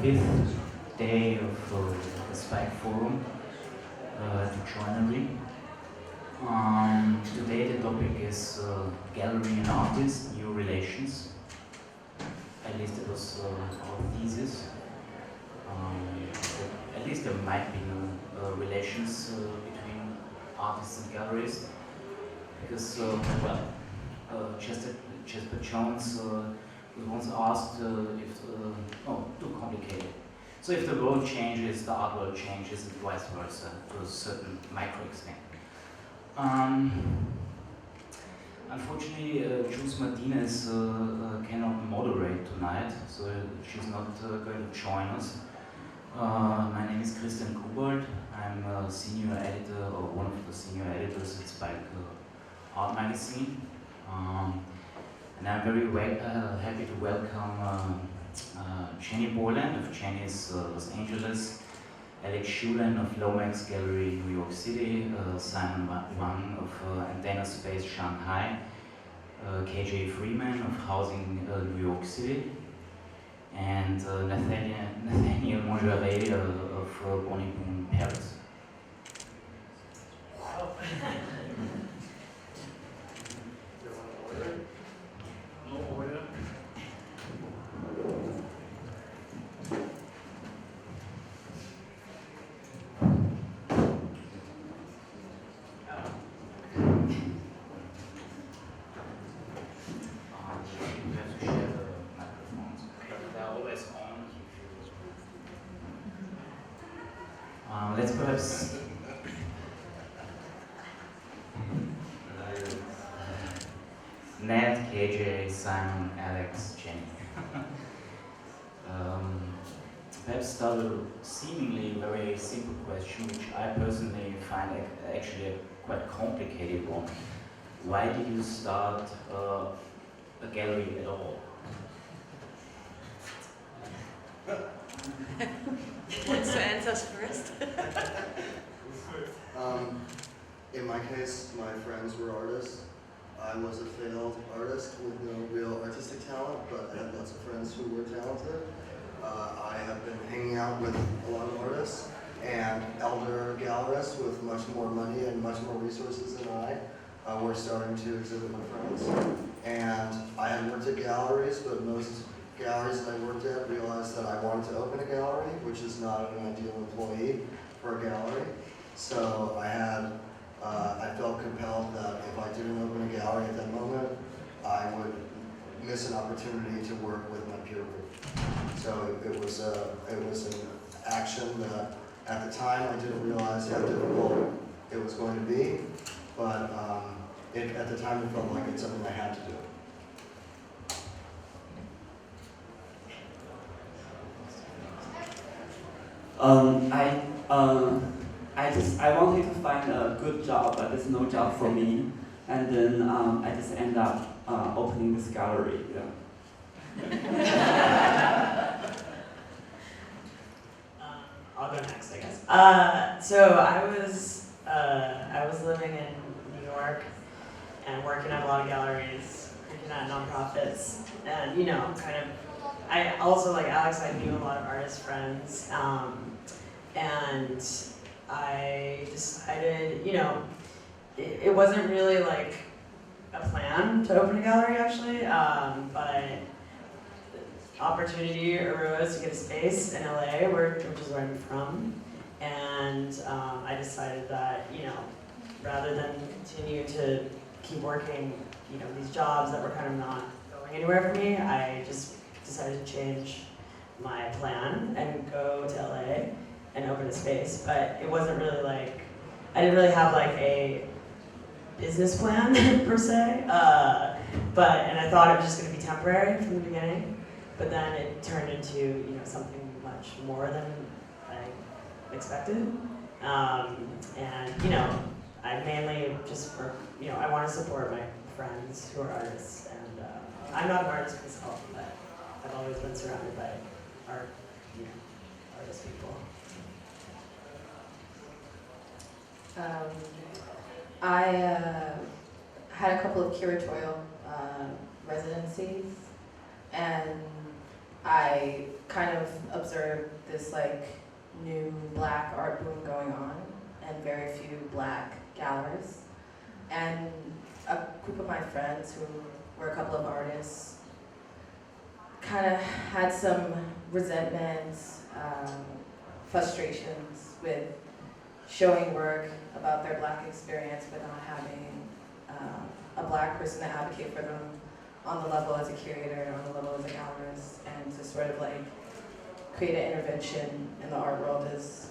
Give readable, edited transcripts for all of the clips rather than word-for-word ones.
fifth day of the Spike Forum to Joinery. Today the topic is gallery and artist, new relations. At least it was our thesis. At least there might be new relations between artists and galleries, because Chester Jones was once asked too complicated. So if the world changes, the art world changes, and vice versa, to a certain micro extent. Unfortunately, Jules Martinez cannot moderate tonight, so she's not going to join us. My name is Kobald. I'm a senior editor, or one of the senior editors at Spike Art Magazine. And I'm very happy to welcome Jenny Borland of Jenny's Los Angeles, Alex Shulan of Lomax Gallery, New York City, Simon Wang of Antenna Space, Shanghai, KJ Freeman of Housing, New York City, and Nathaniel Monjaret of Borland, Paris. Let's perhaps Ned, KJ, Simon, Alex, Jenny. Perhaps start a seemingly very simple question, which I personally find actually a quite complicated one. Why did you start a gallery at all? Wants to answer first? In my case, my friends were artists. I was a failed artist with no real artistic talent, but I had lots of friends who were talented. I have been hanging out with a lot of artists and elder gallerists with much more money and much more resources than I were starting to exhibit my friends. And I had worked at galleries, but most galleries that I worked at realized that I wanted to open a gallery, which is not an ideal employee for a gallery. So I felt compelled that if I didn't open a gallery at that moment, I would miss an opportunity to work with my peer group. So it was an action that at the time I didn't realize how difficult it was going to be, but at the time it felt like it's something I had to do. I wanted to find a good job, but there's no job for me, and then I just end up opening this gallery. I'll go next, I guess. So I was living in New York and working at a lot of galleries, working at nonprofits, and I also, like Alex, I knew a lot of artist friends, and I decided, it wasn't really like a plan to open a gallery actually, but opportunity arose to get a space in LA, which is where I'm from, and I decided that, rather than continue to keep working, these jobs that were kind of not going anywhere for me, I just decided to change my plan and go to LA and open a space. But it wasn't really like, I didn't really have like a business plan per se, and I thought it was just going to be temporary from the beginning, but then it turned into something much more than I expected, and I mainly just work, I want to support my friends who are artists, and I'm not an artist myself, but I've always been surrounded by art, artist people. I had a couple of curatorial residencies, and I kind of observed this like new black art boom going on and very few black gallerists. And a group of my friends who were a couple of artists kind of had some resentments, frustrations with showing work about their black experience but not having a black person to advocate for them on the level as a curator, on the level as a gallerist, and to sort of like create an intervention in the art world is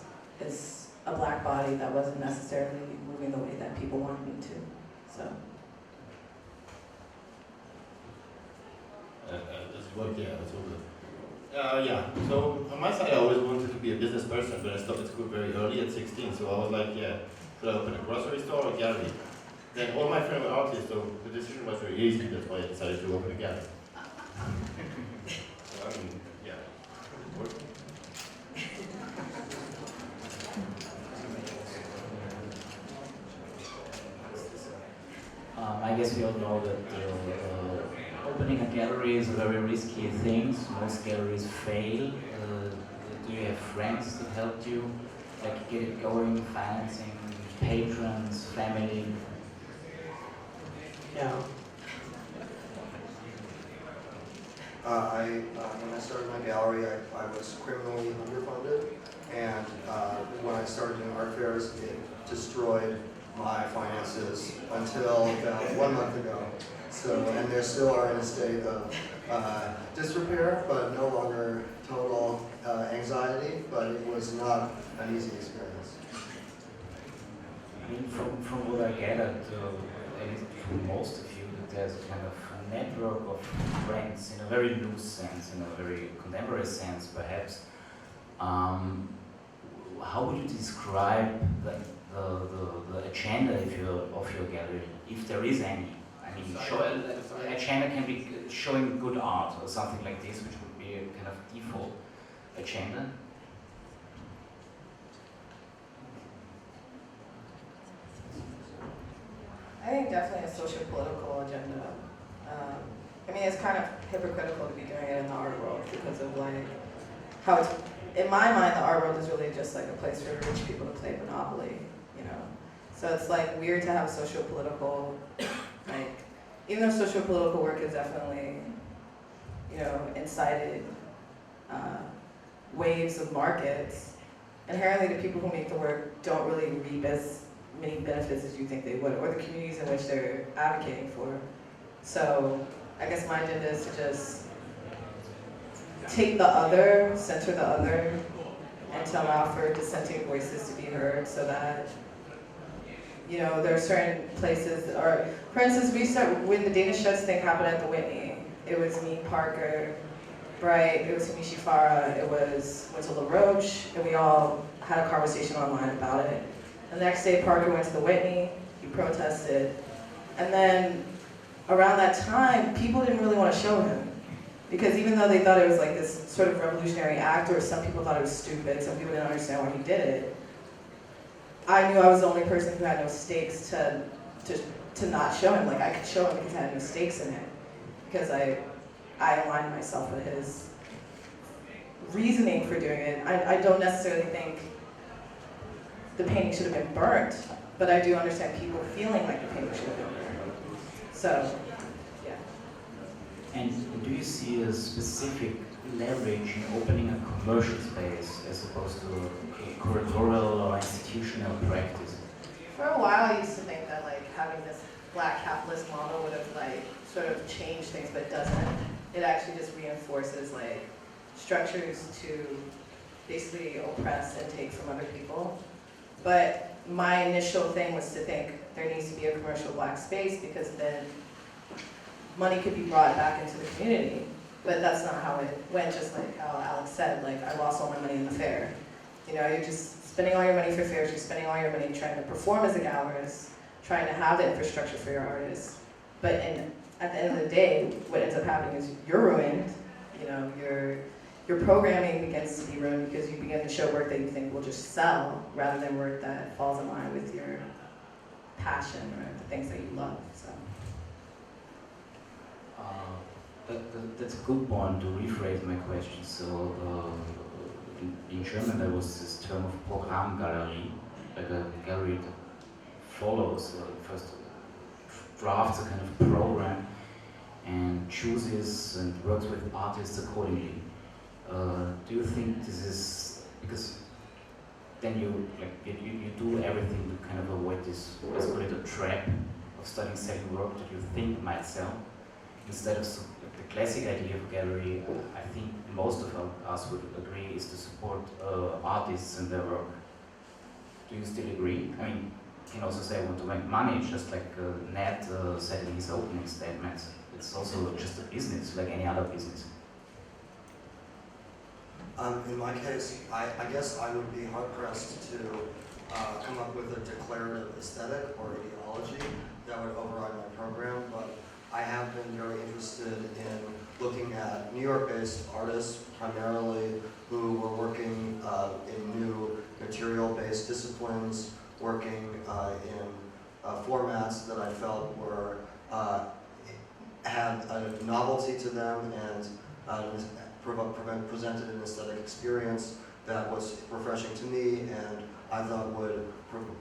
a black body that wasn't necessarily moving the way that people wanted me to. So. Does it work? Yeah, that's all good. Yeah, so on my side I always wanted to be a business person, but I stopped at school very early at 16, so I was like, yeah, should I open a grocery store or a gallery? Then all my friends were artists, so the decision was very easy, that's why I decided to open a gallery. So, I mean, yeah, it worked. I guess we all know that opening a gallery is a very risky thing. Most galleries fail. Do you have friends that helped you, like get it going, financing, patrons, family? Yeah. When I started my gallery, I was criminally underfunded, and when I started doing art fairs, it destroyed my finances until about 1 month ago. So, and they still are in a state of disrepair, but no longer total anxiety, but it was not an easy experience. I mean, from what I gathered, at least from most of you, that there's kind of a network of friends in a very loose sense, in a very contemporary sense, perhaps. How would you describe the agenda of your gallery, if there is any? I mean, agenda can be showing good art or something like this, which would be a kind of default agenda. I think definitely a socio-political agenda. I mean, it's kind of hypocritical to be doing it in the art world because of like how it's, in my mind, the art world is really just like a place for rich people to play Monopoly, you know? So it's like weird to have socio-political, like, even though socio-political work is definitely, you know, incited waves of markets, inherently the people who make the work don't really reap as many benefits as you think they would, or the communities in which they're advocating for. So I guess my agenda is to just take the other, center the other, and to allow for dissenting voices to be heard so that, you know, there are certain places, or for instance, when the Danish Shuts thing happened at the Whitney, it was me, Parker, Bright, it was Hamishi Farah, it was Winter LaRoche, and we all had a conversation online about it. The next day, Parker went to the Whitney, he protested, and then around that time, people didn't really want to show him. Because even though they thought it was like this sort of revolutionary act, or some people thought it was stupid, some people didn't understand why he did it, I knew I was the only person who had no stakes to not show him. Like, I could show him because I had no stakes in it. Because I aligned myself with his reasoning for doing it. I don't necessarily think the painting should have been burnt, but I do understand people feeling like the painting should have been burnt. So, yeah. And do you see a specific leverage in opening a commercial space as opposed to a curatorial or institutional practice? For a while, I used to think that like having this black capitalist model would have like sort of changed things, but it doesn't. It actually just reinforces like structures to basically oppress and take from other people. But my initial thing was to think there needs to be a commercial black space because then money could be brought back into the community. But that's not how it went, just like how Alex said, like I lost all my money in the fair. You know, you're just spending all your money for fairs, you're spending all your money trying to perform as a gallerist, trying to have the infrastructure for your artists. But at the end of the day, what ends up happening is you're ruined. You know, your programming begins to be ruined because you begin to show work that you think will just sell rather than work that falls in line with your passion or the things that you love. So. That's a good point to rephrase my question. So, in German there was this term of Programmgalerie, like a gallery that follows, first drafts a kind of program and chooses and works with artists accordingly. Do you think this is, because then you do everything to kind of avoid this, let's call it a trap of starting selling work that you think might sell, instead of the classic idea of gallery, I think most of us would agree, is to support artists and their work. Do you still agree? I mean, you can also say I want to make money, just like Ned said in his opening statement. It's also just a business, like any other business. In my case, I guess I would be hard-pressed to come up with a declarative aesthetic or ideology that would override my program, but I have been very interested in looking at New York-based artists, primarily, who were working in new material-based disciplines, working in formats that I felt were had a novelty to them and presented an aesthetic experience that was refreshing to me and I thought would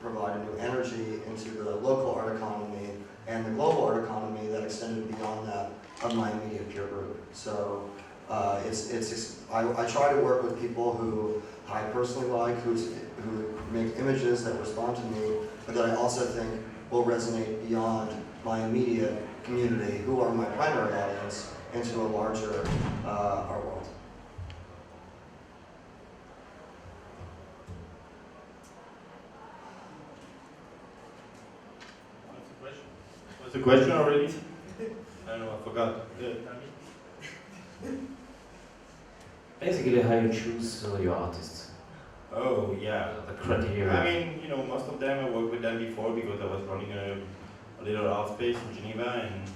provide a new energy into the local art economy and the global art economy that extended beyond that of my immediate peer group. So I try to work with people who I personally like, who make images that respond to me, but that I also think will resonate beyond my immediate community, who are my primary audience, into a larger art world. What's the question already? I don't know, I forgot. Basically, how you choose your artists. Oh, yeah. The criteria. I mean, you know, most of them I worked with them before because I was running a little art space in Geneva, and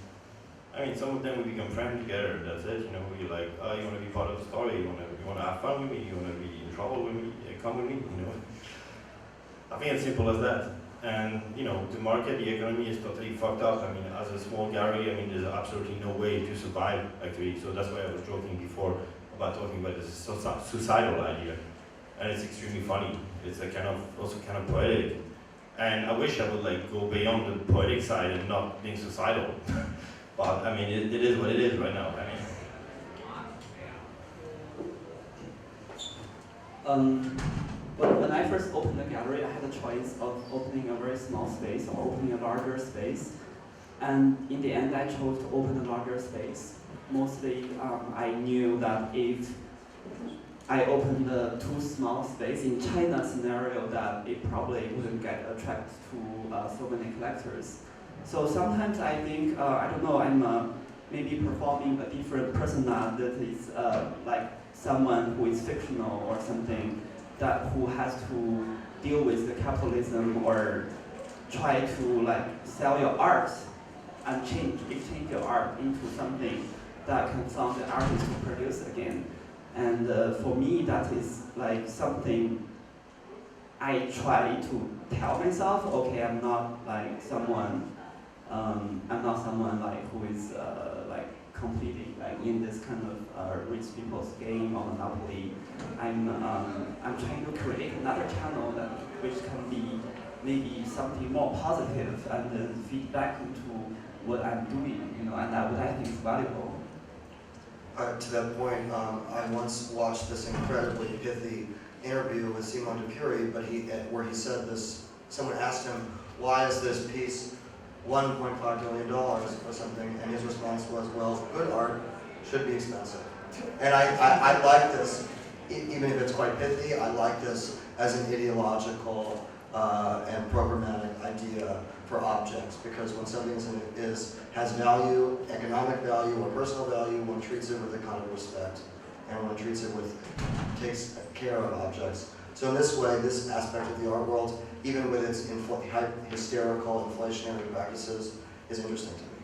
I mean, some of them we become friends together. That's it. You know, you're like, oh, you want to be part of the story. You want to have fun with me. You want to be in trouble with me. Come with me. You know. I think it's simple as that. And you know, the market, the economy is totally fucked up. I mean, as a small gallery, I mean, there's absolutely no way to survive actually. So that's why I was joking before about talking about this suicidal idea, and it's extremely funny. It's a kind of also kind of poetic. And I wish I would like go beyond the poetic side and not being suicidal. But I mean, it is what it is right now. I mean. When I first opened the gallery, I had a choice of opening a very small space or opening a larger space. And in the end, I chose to open a larger space. Mostly, I knew that if I opened the too small space in China scenario, that it probably wouldn't get attracted to so many collectors. So sometimes I think, I don't know, I'm maybe performing a different persona that is like someone who is fictional or something, that who has to deal with the capitalism or try to like sell your art and exchange your art into something that can fund the artist to produce again. And for me, that is like something I try to tell myself, okay, I'm not like someone, like who is like completely like in this kind of rich people's game or monopoly. I'm trying to create another channel that which can be maybe something more positive and then feed back into what I'm doing, you know, and that what I think is valuable. To that point, I once watched this incredibly pithy interview with Simon de Pury, where he said this. Someone asked him, "Why is this piece $1.5 billion or something?" And his response was, "Well, good art should be expensive." And I like this, even if it's quite pithy. I like this as an ideological and programmatic idea for objects, because when something has value, economic value or personal value, one treats it with a kind of respect, and one treats it takes care of objects. So in this way, this aspect of the art world, even with its hysterical inflationary practices, is interesting to me.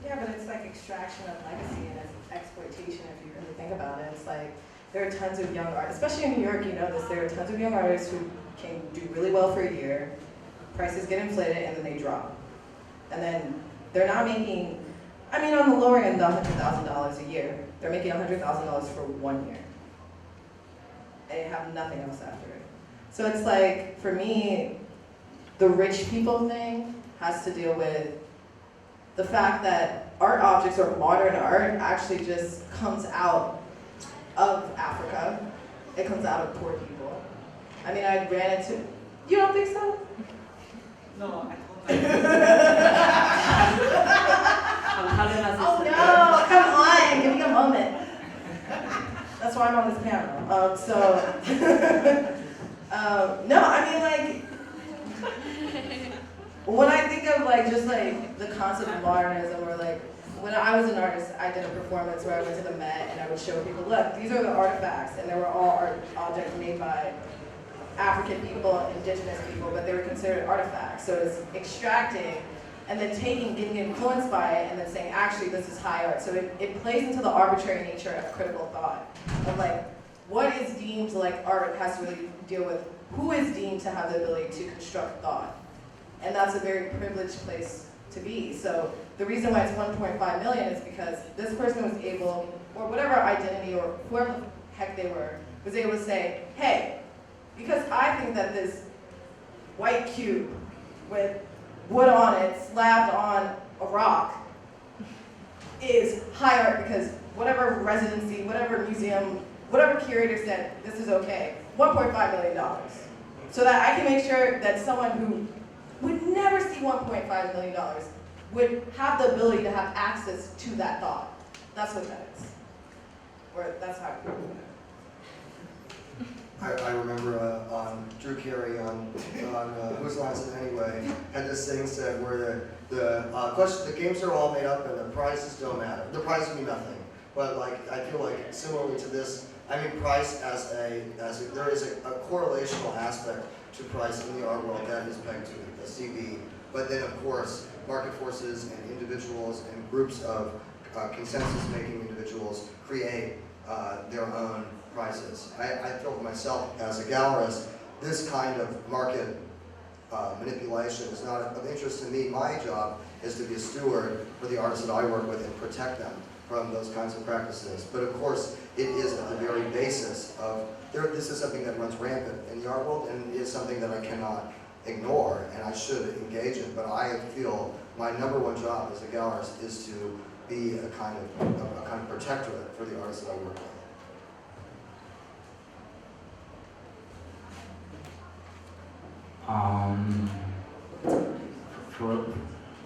Yeah, but it's like extraction of legacy and it's exploitation if you really think about it. It's like there are tons of young artists, especially in New York, you know this, there are tons of young artists who can do really well for a year, prices get inflated and then they drop. And then they're not making, I mean, on the lower end, the $100,000 a year. They're making $100,000 for 1 year. And they have nothing else after it. So it's like, for me, the rich people thing has to deal with the fact that art objects or modern art actually just comes out of Africa. It comes out of poor people. I mean, I ran into, you don't think so? No, I thought Oh no, come on, give me a moment. That's why I'm on this panel. No, I mean like, when I think of like just like the concept of modernism, or like when I was an artist, I did a performance where I went to the Met and I would show people, look, these are the artifacts, and they were all art objects made by African people, indigenous people, but they were considered artifacts. So it's extracting and then taking, getting influenced by it, and then saying, actually, this is high art. So it plays into the arbitrary nature of critical thought, of like, what is deemed like art has to really deal with who is deemed to have the ability to construct thought. And that's a very privileged place to be. So the reason why it's 1.5 million is because this person was able, or whatever identity or whoever the heck they were, was able to say, hey, because I think that this white cube with wood on it, slabbed on a rock, is high art because whatever residency, whatever museum, whatever curator said this is okay, $1.5 million. So that I can make sure that someone who would never see $1.5 million would have the ability to have access to that thought. That's what that is. Or that's how I put it. I remember on Druckwerk on Whose Lines Is It Anyway, had this thing said where the games are all made up and the prizes don't matter. The prizes mean nothing. But like I feel like similarly to this, I mean price as a there is a correlational aspect to price in the art world that is pegged to the CV. But then of course market forces and individuals and groups of consensus-making individuals create their own prices. I feel for myself as a gallerist, this kind of market manipulation is not of interest to me. My job is to be a steward for the artists that I work with and protect them from those kinds of practices. But of course, it is at the very basis of, this is something that runs rampant in the art world and is something that I cannot ignore and I should engage in. But I feel my #1 job as a gallerist is to be a kind of protectorate for the artists that I work with.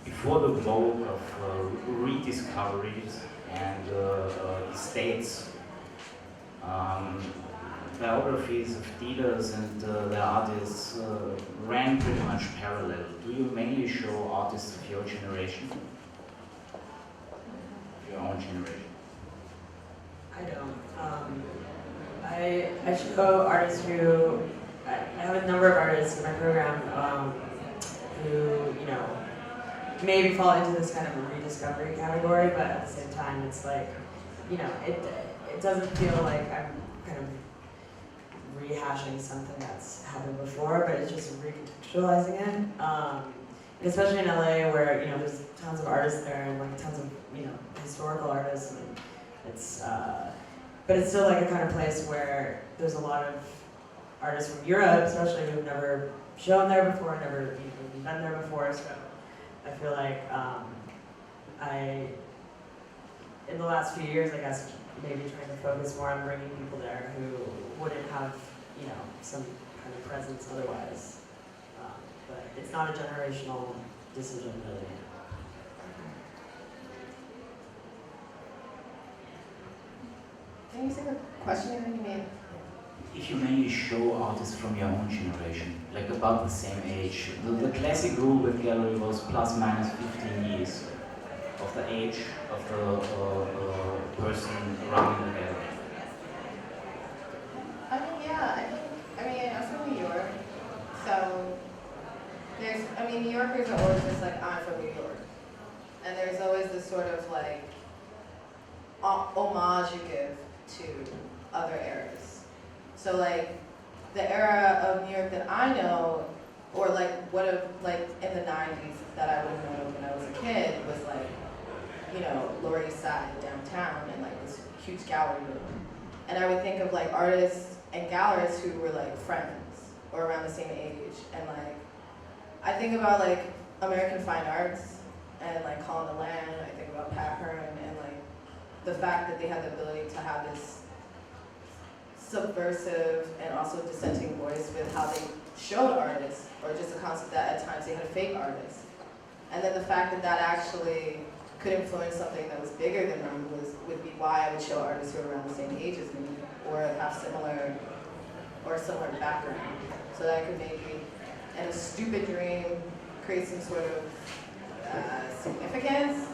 Before the vogue of rediscoveries and estates, biographies of dealers and their artists ran pretty much parallel. Do you mainly show artists of your generation? Your own generation? I don't. I show artists who, I have a number of artists in my program who, you know, maybe fall into this kind of a rediscovery category, but at the same time, it's like, you know, it doesn't feel like I'm kind of rehashing something that's happened before, but it's just recontextualizing it. And especially in LA, where, you know, there's tons of artists there and like tons of, you know, historical artists, and it's, but it's still like a kind of place where there's a lot of artists from Europe, especially who've never shown there before, never even been there before. So I feel like in the last few years, I guess, maybe trying to focus more on bringing people there who wouldn't have, you know, some kind of presence otherwise. But it's not a generational decision, really. Can you say the question again? You mean? If you mainly show artists from your own generation, like about the same age, the classic rule with gallery was plus minus 15 years of the age of the person running the gallery. I mean, yeah, I'm from New York, so New Yorkers are always just like, I'm from New York. And there's always this sort of like homage you give to other eras. So like the era of New York that I know, or like what of like in the 90s that I would have known when I was a kid, was like Lower East Side, downtown, in like this huge gallery room. And I would think of like artists and gallerists who were like friends or around the same age. And like, I think about like American Fine Arts and like Colin DeLand, I think about Pat Hearn, and like the fact that they had the ability to have this subversive and also dissenting voice with how they showed artists, or just the concept that at times they had fake artists. And then the fact that that actually could influence something that was bigger than them would be why I would show artists who are around the same age as me, or have similar background. So that I could maybe, in a stupid dream, create some sort of significance,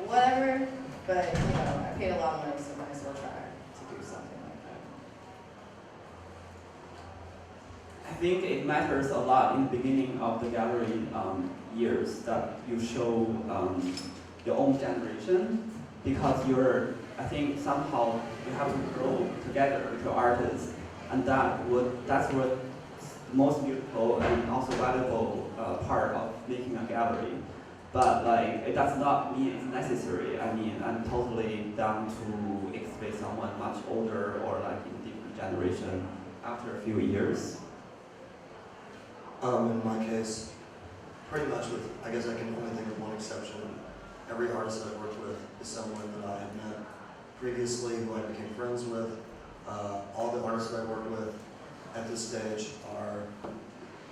whatever. But I paid a lot of money, so I might as well try to do something like that. I think it matters a lot in the beginning of the gallery years that you show your own generation, because I think somehow you have to grow together with your artists, and that's what the most beautiful and also valuable part of making a gallery. But like, it does not mean it's necessary. I mean, I'm totally down to exhibit someone much older or like in different generation after a few years. In my case, pretty much I guess I can only think of one exception. Every artist that I've worked with is someone that I have met previously, who I became friends with. All the artists that I work with at this stage are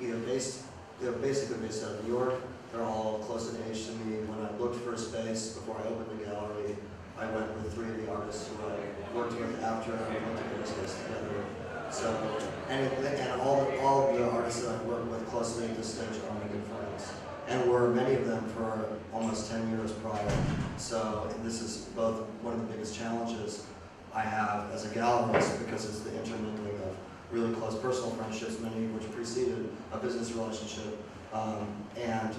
either basically based out of New York. They're all close in age to me. When I looked for a space before I opened the gallery, I went with 3 of the artists who I worked with after I went to get a space together. So, and all of the artists that I've worked with closely at this stage are my good friends, and were many of them for almost 10 years prior. So this is both one of the biggest challenges I have as a gallerist, because it's the intermingling of really close personal friendships, many of which preceded a business relationship, and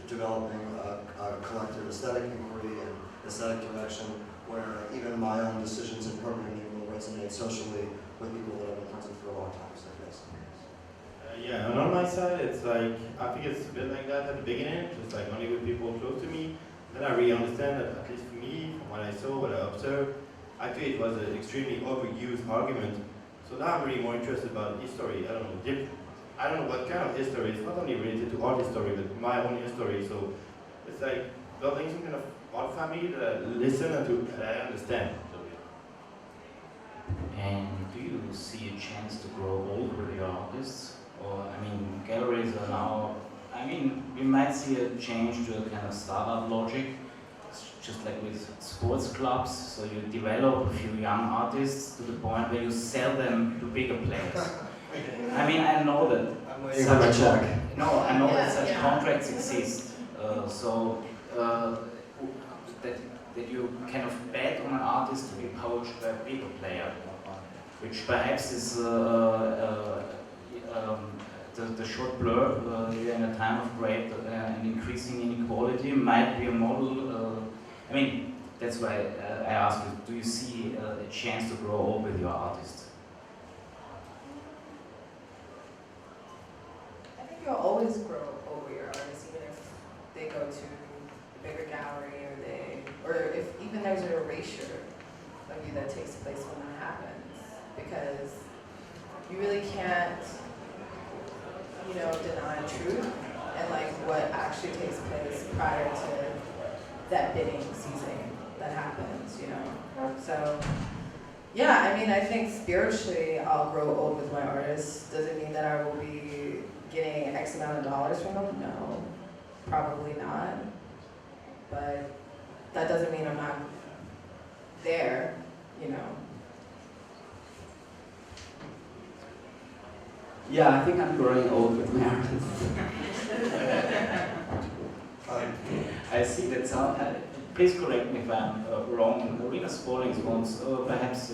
developing a collective aesthetic inquiry and aesthetic direction, where even my own decisions in programming will resonate socially with people that I've been friends with for a long time. So yes. Yeah, and on my side, it's like, I think it's a bit like that at the beginning, just like only with people close to me. Then I really understand that, at least for me, from what I saw, what I observed, actually it was an extremely overused argument. So now I'm really more interested about history. I don't know what kind of history. It's not only related to art history, but my own history. So it's like building some kind of art family that I listen and that I understand. And do you see a chance to grow old with your artists? Or, I mean, galleries are now, I mean, we might see a change to a kind of startup logic, just like with sports clubs. So you develop a few young artists to the point where you sell them to bigger players. I mean, I know that. I'm waiting for my check. No, I know that such contracts exist. That you kind of bet on an artist to be poached by a bigger player, which perhaps is the short blur in a time of great and increasing inequality might be a model. I mean, that's why I ask you, do you see a chance to grow old with your artists? I think you'll always grow over your artists, even if they go to a bigger gallery, or if even there's an erasure of you that takes place when that happens, because you really can't, deny truth and like what actually takes place prior to that bidding season that happens, So, yeah, I mean, I think spiritually I'll grow old with my artists. Does it mean that I will be getting X amount of dollars from them? No, probably not. But that doesn't mean I'm not there, Yeah, I think I'm growing old with my artists. I see that sound. Please correct me if I'm wrong. Marina Spalding once, perhaps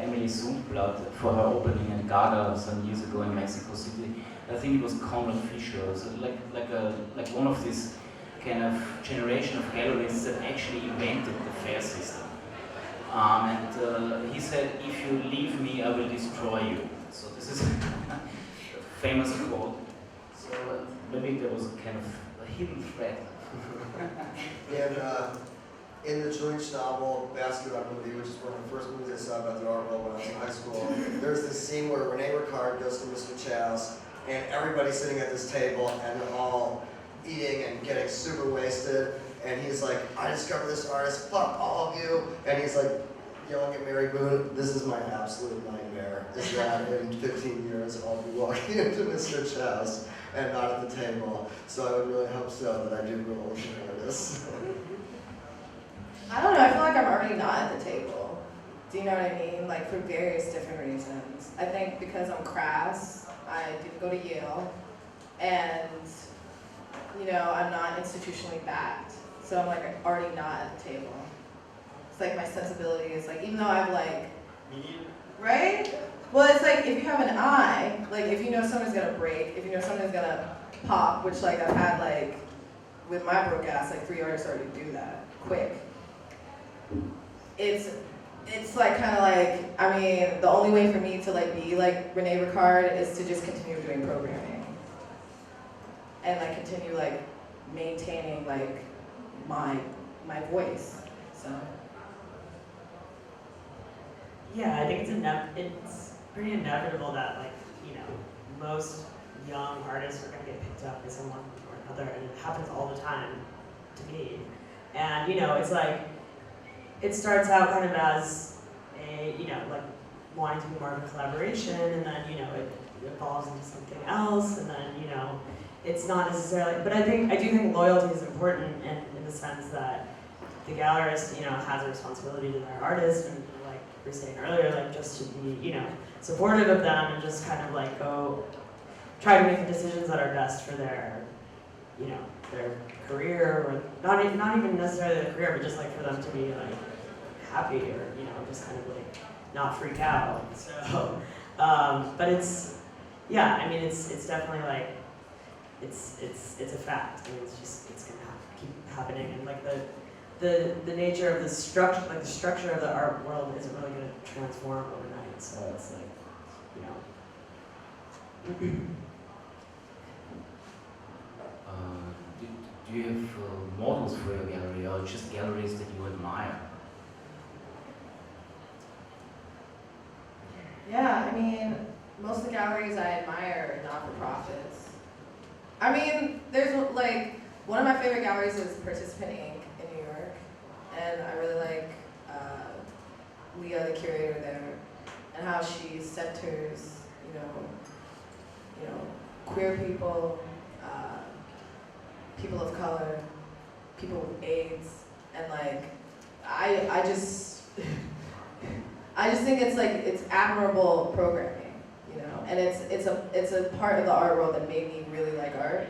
Emily Sundblad for her opening in Gaga some years ago in Mexico City. I think it was Conrad Fischer, so like one of these kind of generation of gallerists that actually invented the fair system. And he said, "If you leave me, I will destroy you." So this is a famous quote. So maybe there was a kind of a hidden threat. And in the Joinery novel Basquiat movie, which is one of the first movies I saw about the art world when I was in high school, there's this scene where Rene Ricard goes to Mr. Chow's, and everybody's sitting at this table, and they're all eating and getting super wasted, and he's like, I discovered this artist, fuck all of you, and he's like yelling at Mary Boone, this is my absolute nightmare, is that in 15 years I'll be walking into Mr. Chow's and not at the table, so I would really hope so that I do grow old and this. I don't know, I feel like I'm already not at the table. Do you know what I mean? Like, for various different reasons. I think because I'm crass, I didn't go to Yale, and, you know, I'm not institutionally backed. So I'm like already not at the table. It's like my sensibility is like, even though I'm like, right? Well, it's like if you have an eye, like if you know someone's gonna break, if you know someone's gonna pop, which like I've had like, with my broke ass, like 3 artists already do that, quick. It's like kind of like, I mean, the only way for me to like be like Rene Ricard is to just continue doing programming. And like continue like maintaining like my voice, so. Yeah, I think it's pretty inevitable that, like, you know, most young artists are going to get picked up by someone or another, and it happens all the time to me. And, you know, it's like, it starts out kind of as a, you know, like wanting to be more of a collaboration, and then, you know, it evolves into something else, and then, you know, it's not necessarily, but I do think loyalty is important in the sense that the gallerist, you know, has a responsibility to their artist, and like we were saying earlier, like just to be, you know, supportive of them and just kind of like go try to make the decisions that are best for their, you know, their career, or not even necessarily their career, but just like for them to be like happy, or, you know, just kind of like not freak out. So, but it's, yeah, I mean, it's definitely like, it's a fact. I mean, it's gonna keep happening, and like the nature of the structure, like the structure of the art world isn't really gonna transform overnight. So it's like, you know. Do you have models for your gallery, or just galleries that you admire? Yeah, I mean, most of the galleries I admire are not-for-profits. I mean, there's like, one of my favorite galleries is Participant Inc. in New York, and I really like Leah, the curator there, and how she centers, you know, queer people, people of color, people with AIDS, and like, I just think it's like, it's admirable programming, you know, and it's a part of the art world that made me really like art.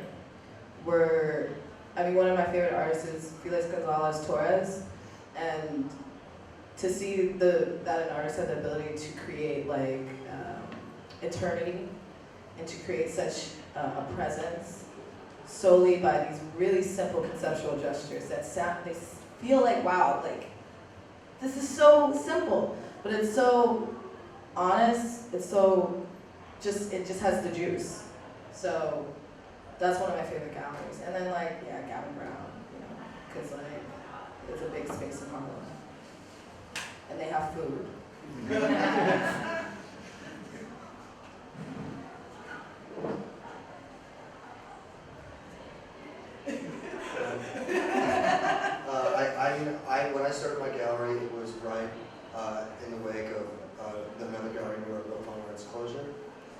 Where, I mean, one of my favorite artists is Felix Gonzalez Torres, and to see that an artist had the ability to create like eternity, and to create such a presence solely by these really simple conceptual gestures that they feel like, wow, like this is so simple, but it's so honest, it's so it just has the juice. So that's one of my favorite galleries. And then like, yeah, Gavin Brown, you know, because like it's a big space in Harlem, and they have food. When I started my gallery, it was right in the wake of another gallery in New York built on its closure,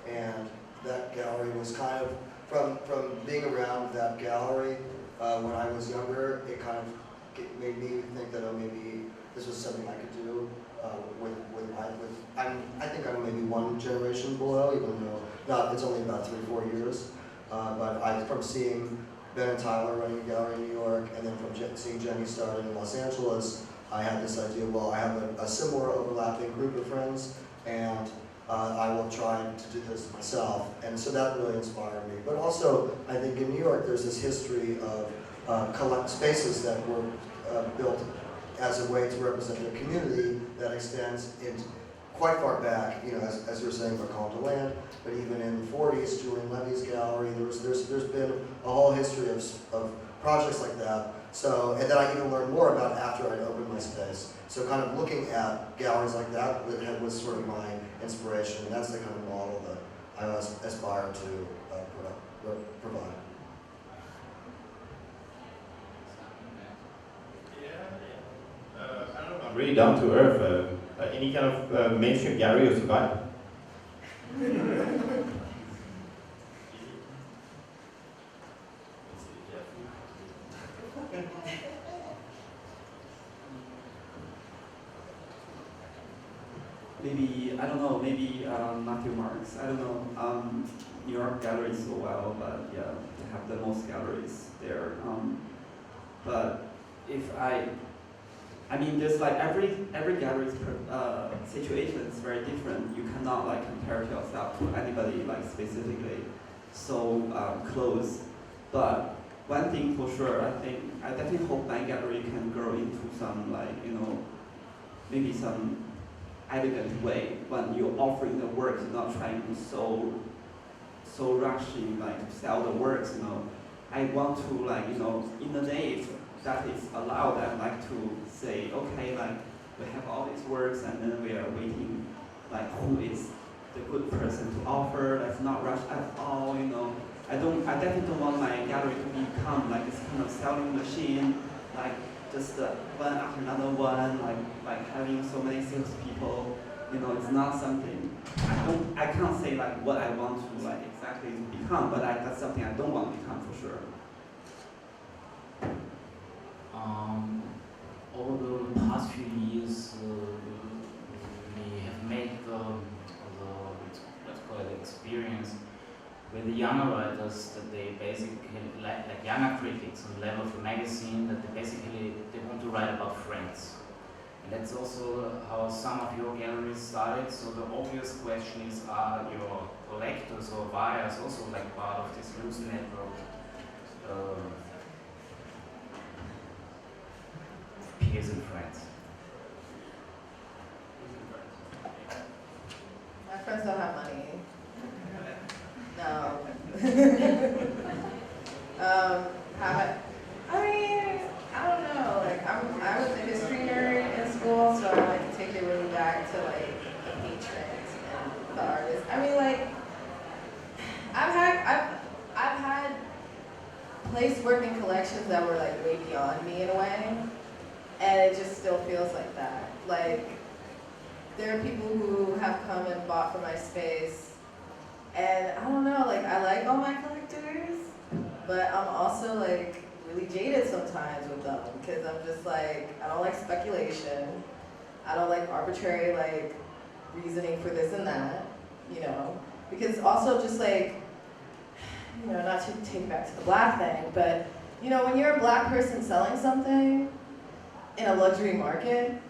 and that gallery was kind of from being around that gallery when I was younger. It kind of made me think that, oh, maybe this was something I could do I think I'm maybe one generation below, even though it's only about 3 or 4 years. But from seeing Ben and Tyler running a gallery in New York, and then from seeing Jenny started in Los Angeles, I had this idea, well, I have a similar overlapping group of friends, and I will try to do this myself. And so that really inspired me. But also, I think in New York, there's this history of spaces that were built as a way to represent their community that extends into quite far back, you know, as you were saying, Borland to land, but even in the 40s, Julian Levy's gallery, there's been a whole history of projects like that So, and then I even learned more about after I'd opened my space. So kind of looking at galleries like that was sort of my inspiration, and that's the kind of model that I aspire to provide. I don't know, I'm really down to earth. Any kind of mainstream gallery will survive. Maybe, I don't know, maybe Matthew Marks. I don't know New York galleries so well, but yeah, they have the most galleries there. But if I mean, there's like every gallery's situation is very different. You cannot like compare yourself to anybody like specifically so close. But one thing for sure, I definitely hope my gallery can grow into some like, you know, maybe some elegant way when you're offering the work, you're not trying to so rushing like to sell the works, you know. I want to like, you know, in the days that is allowed, I'd like to say, okay, like we have all these works and then we are waiting like who is the good person to offer. Let's not rush at all, you know. I definitely don't want my gallery to become like this kind of selling machine, like just one after another one, like having so many salespeople. You know, it's not something I can't say like what I want to like exactly become, but that's something I don't want to become for sure. Over the past few years, we have made let's call it experience with the younger writers that they basically, like younger critics on the level of a magazine, that they want to write about friends. And that's also how some of your galleries started. So the obvious question is, are your collectors or buyers also like part of this loose network of peers and friends? My friends don't have money. No. I mean, I don't know. Like I was a history nerd in school, so I like to take it really back to like the patrons and the artists. I mean, like I've had placed work in collections that were like way beyond me in a way, and it just still feels like that. Like there are people who have come and bought from my space, and I don't know. Like I like all my collectors, but I'm also like really jaded sometimes with them because I'm just like, I don't like speculation. I don't like arbitrary like reasoning for this and that, you know, because also just like, you know, not to take back to the black thing, but you know, when you're a black person selling something in a luxury market,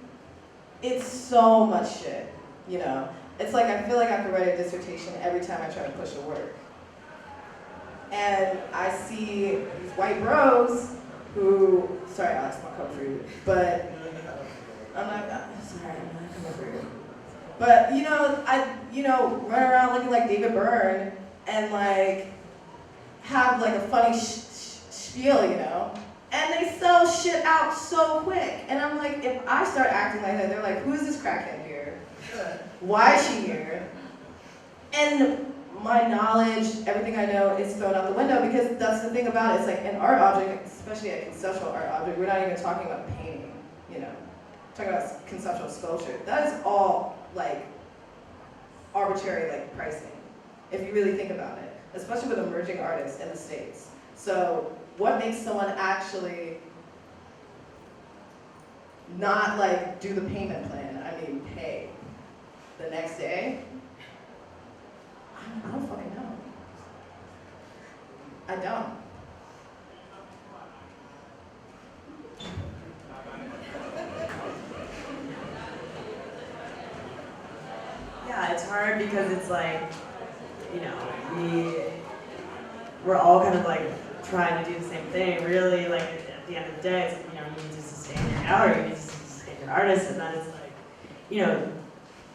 it's so much shit, you know. It's like, I feel like I have to write a dissertation every time I try to push a work. And I see these white bros who, sorry Alex, I'm not coming for you, but I'm not coming for you. But I run around looking like David Byrne and like have like a funny spiel, you know, and they sell shit out so quick. And I'm like, if I start acting like that, they're like, who's this crackhead here? Why is she here? And my knowledge, everything I know is thrown out the window because that's the thing about it. It's like an art object, especially a conceptual art object, we're not even talking about painting, you know. We're talking about conceptual sculpture. That is all like arbitrary like pricing, if you really think about it, especially with emerging artists in the States. So what makes someone actually not like do the payment plan, I mean pay the next day? I don't fucking know. I don't. Yeah, it's hard because it's like, you know, we're all kind of like trying to do the same thing. Really, like at the end of the day, it's like, you know, you need to sustain your gallery, you need to sustain your artist, and then it's like, you know,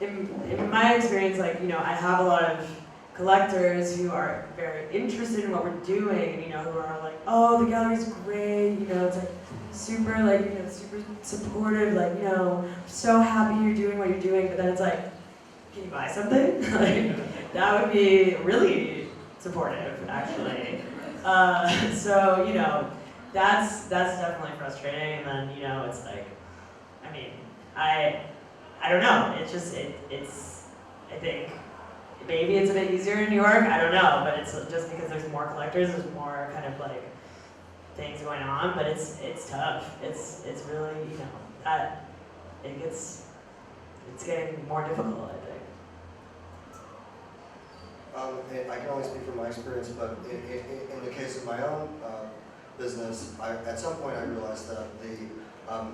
in my experience, like, you know, I have a lot of collectors who are very interested in what we're doing, and, you know, who are like, oh, the gallery's great, you know, it's like, super like, you know, super supportive, like, you know, so happy you're doing what you're doing, but then it's like, can you buy something? Like, that would be really supportive, actually. So, you know, that's definitely frustrating, and then, you know, it's like, I mean, I don't know, it's just, it's, I think, maybe it's a bit easier in New York, I don't know, but it's just because there's more collectors, there's more kind of like things going on, but it's tough. It's really, you know, that it's getting more difficult, I think. I can only speak from my experience, but in the case of my own business, at some point I realized that the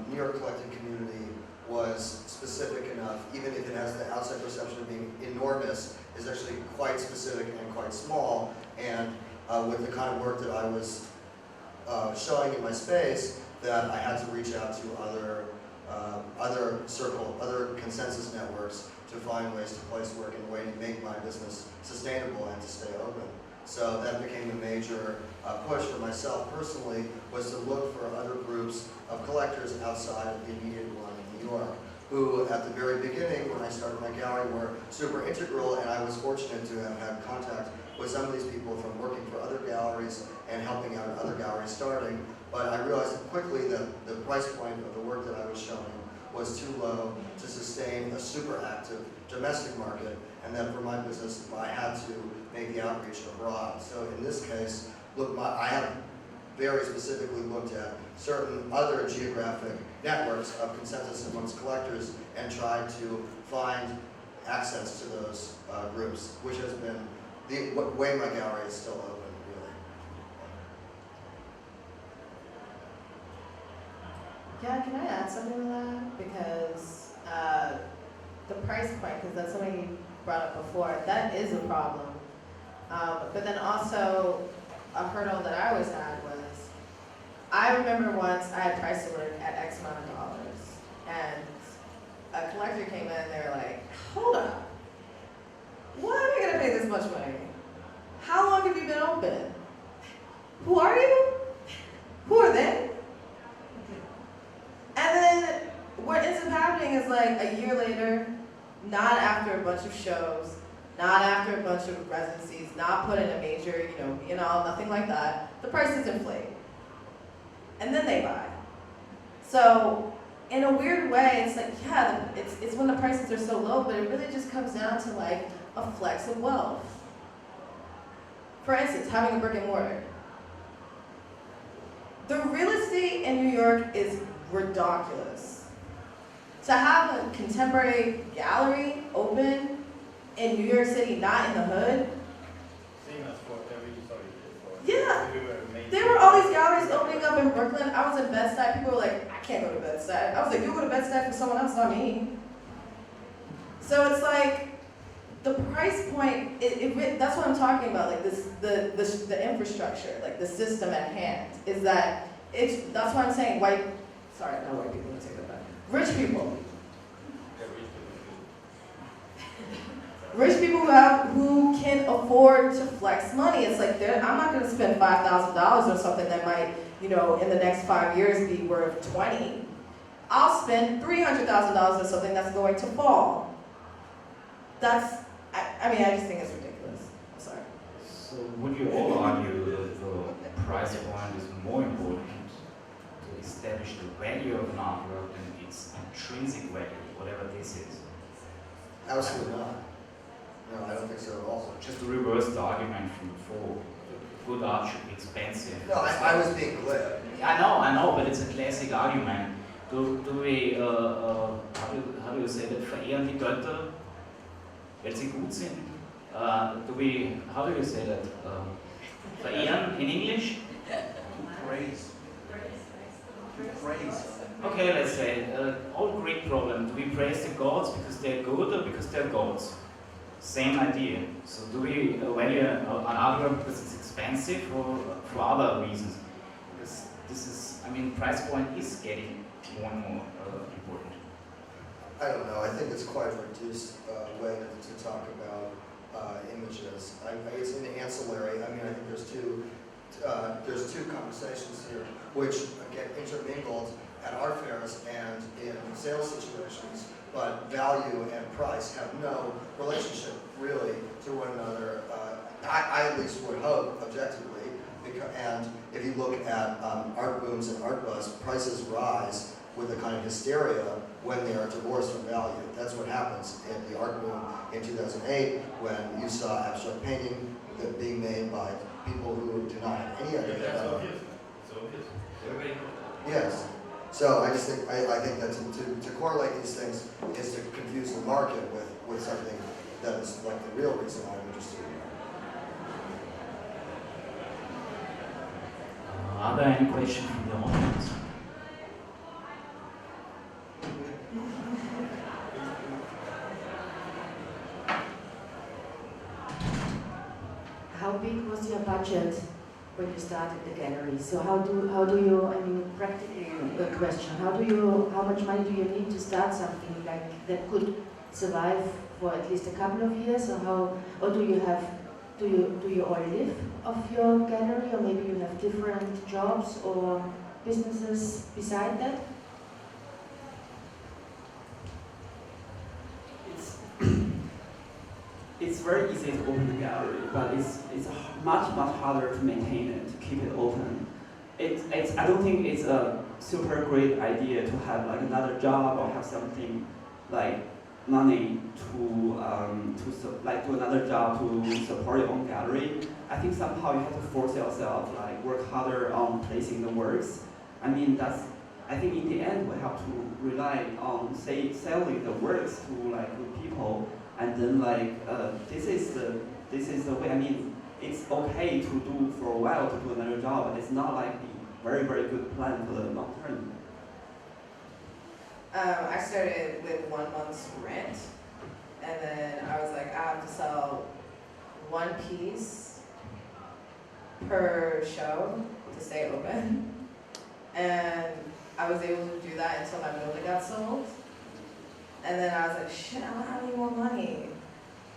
New York collecting community was specific enough, even if it has the outside perception of being enormous, is actually quite specific and quite small, and with the kind of work that I was showing in my space, that I had to reach out to other consensus networks to find ways to place work in a way to make my business sustainable and to stay open. So that became a major push for myself personally, was to look for other groups of collectors outside of the immediate one in New York, who at the very beginning, when I started my gallery, were super integral, and I was fortunate to have had contact with some of these people from working for other galleries and helping out other galleries starting. But I realized quickly that the price point of the work that I was showing was too low to sustain a super active domestic market, and that for my business, I had to make the outreach abroad. So in this case, look, I have very specifically looked at certain other geographic networks of consensus amongst collectors and tried to find access to those groups, which has been the way my gallery is still open, really. Yeah, can I add something to that? Because the price point, because that's something you brought up before, that is a problem. But then also, a hurdle that I always had was, I remember once I had priced the work at X amount of dollars, and a collector came in and they were like, hold up, why am I gonna pay this much money? How long have you been open? Who are you? Who are they? And then what ends up happening is like a year later, not after a bunch of shows, not after a bunch of residencies, not put in a major, nothing like that, the prices inflate. And then they buy. So in a weird way, it's like, yeah, it's when the prices are so low, but it really just comes down to like a flex of wealth. For instance, having a brick and mortar. The real estate in New York is ridiculous. To have a contemporary gallery open in New York City, not in the hood. Yeah, there were all these galleries opening up in Brooklyn. I was in Bed-Stuy. People were like, I can't go to Bed-Stuy. I was like, you'll go to Bed-Stuy for someone else, not me. So it's like, the price point, that's what I'm talking about, like the infrastructure, like the system at hand, is that that's why I'm saying not white people, let's take that back. Rich people. Rich people who can afford to flex money. It's like, I'm not gonna spend $5,000 on something that might, in the next 5 years be worth 20. I'll spend $300,000 on something that's going to fall. I just think it's ridiculous. I'm sorry. So would you all argue that the price point is more important to establish the value of an artwork than its intrinsic value, whatever this is? Absolutely not. No, I don't think so at all. Just to reverse the argument from before, good art should be expensive. No, I was being glib. I know, but it's a classic argument. Do we, how do you say that, verehren die Götter, weil sie gut sind? How do you say that? Verehren in English? Praise. Praise. Okay, let's say, old Greek problem. Do we praise the gods because they're good or because they're gods? Same idea. So do we value an artwork because it's expensive or for other reasons? Because this is, price point is getting more and more important. I don't know. I think it's quite a reduced way to talk about images. It's an ancillary. I think there's two conversations here. which get intermingled at art fairs and in sales situations, but value and price have no relationship really to one another. I at least would hope, objectively, and if you look at art booms and art busts, prices rise with a kind of hysteria when they are divorced from value. That's what happens in the art boom in 2008 when you saw abstract painting being made by people who do not have any idea That's about it. obvious. It's obvious. Everybody knows. Yes. So I just think I think that to correlate these things is to confuse the market with something that is like the real reason I'm interested in. Are there any questions from the audience? How big was your budget when you started the gallery? So how do you, I mean, practically a question, how much money do you need to start something like that could survive for at least a couple of years, or do you all live off your gallery, or maybe you have different jobs or businesses beside that? It's very easy to open the gallery, but it's much harder to maintain it, to keep it open. I don't think it's a super great idea to have like another job or have something like money to do another job to support your own gallery. I think somehow you have to force yourself, like work harder on placing the works. I mean I think in the end we have to rely on selling the works to like people. And then this is the way. I mean, it's okay to do for a while to do another job, but it's not like the very good plan for the long term. I started with 1 month's rent, and then I was like, I have to sell one piece per show to stay open, and I was able to do that until my building got sold. And then I was like, shit, I don't have any more money.